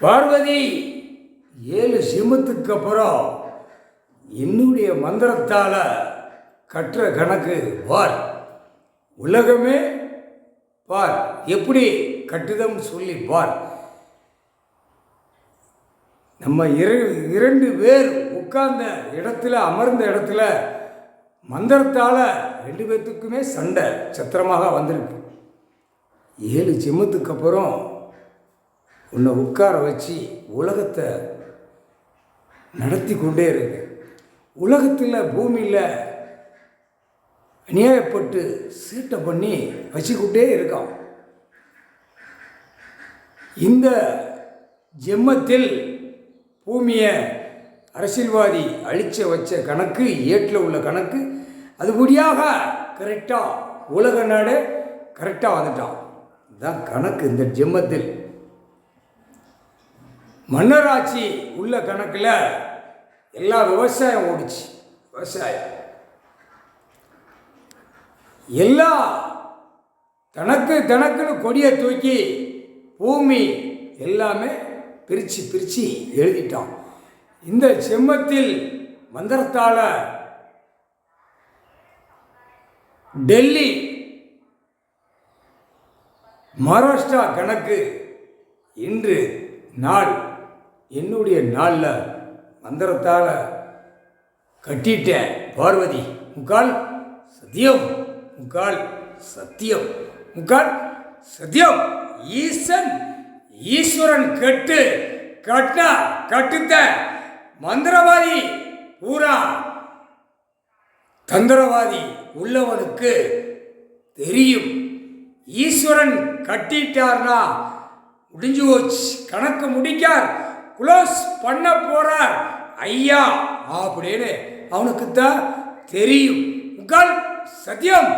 பார்வதி 7 சிம்மத்துக்கு அப்புறம் என்னுடைய மந்திரத்தால் கற்ற கணக்கு பார். உலகமே பார், எப்படி கட்டுதம் சொல்லி பார். நம்ம இரண்டு பேர் உட்கார்ந்த இடத்துல, அமர்ந்த இடத்துல மந்திரத்தால் 2 பேர்த்துக்குமே சண்டை சத்திரமாக வந்திருக்கு. 7 சிம்மத்துக்கு அப்புறம் உன்னை உட்கார வச்சு உலகத்தை நடத்தி கொண்டே இருக்கு. உலகத்தில் பூமியில் அநியாயப்பட்டு சீட்டை பண்ணி வச்சுக்கிட்டே இருக்கான். இந்த ஜென்மத்தில் பூமியை அரசியல்வாதி அழிச்ச வச்ச கணக்கு, ஏட்டில் உள்ள கணக்கு, அதுபடியாக கரெக்டாக உலக நாடு கரெக்டாக வந்துட்டான். இதுதான் கணக்கு. இந்த ஜென்மத்தில் மன்னராட்சி உள்ள கணக்கில் எல்லா விவசாயம் ஓடிச்சு. விவசாயம் எல்லா தனக்குன்னு கொடியை தூக்கி பூமி எல்லாமே பிரித்து எழுதிட்டான். இந்த செம்மத்தில் மந்திரத்தால் டெல்லி மகாராஷ்டிரா கணக்கு இன்று நாள் என்னுடைய நாளில் மந்திரத்தால் கட்டிட்டேன். பார்வதி முக்கால் சத்தியம், முக்கால் சத்தியம், முக்கால் சத்தியம். ஈஸ்வரன் கட்டுத்த மந்திரவாதி பூரா தந்திரவாதி உள்ளவனுக்கு தெரியும். ஈஸ்வரன் கட்டிட்டார்னா முடிஞ்சு போச்சு, கணக்கு முடிக்கார், குளோஸ் பண்ண போறார் ஐயா அப்படின்னு அவனுக்குத்தான் தெரியும். முக்கால் சத்தியம்.